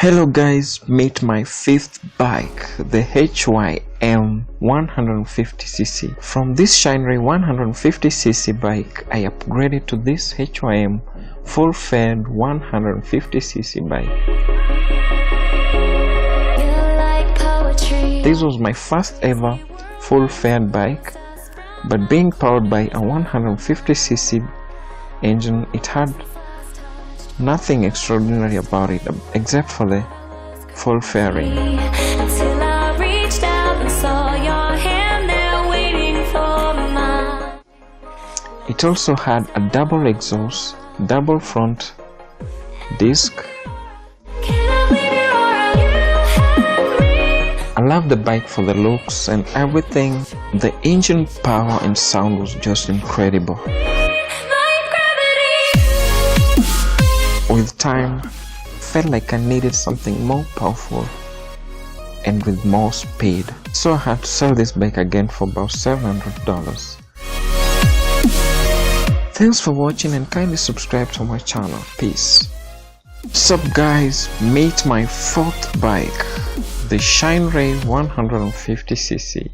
Hello guys, meet my fifth bike, the HYM 150cc. From this Shinray 150cc bike, I upgraded to this HYM full-fed 150cc bike. This was my first ever full-fed bike, but being powered by a 150cc engine, it had nothing extraordinary about it except for the full fairing. It also had a double exhaust, double front disc. I love the bike for the looks and everything. The engine power and sound was just incredible. With time, I felt like I needed something more powerful and with more speed, so I had to sell this bike again for about $700. Thanks for watching and kindly subscribe to my channel. Peace. What's up guys, meet my fourth bike, the Shinray 150cc.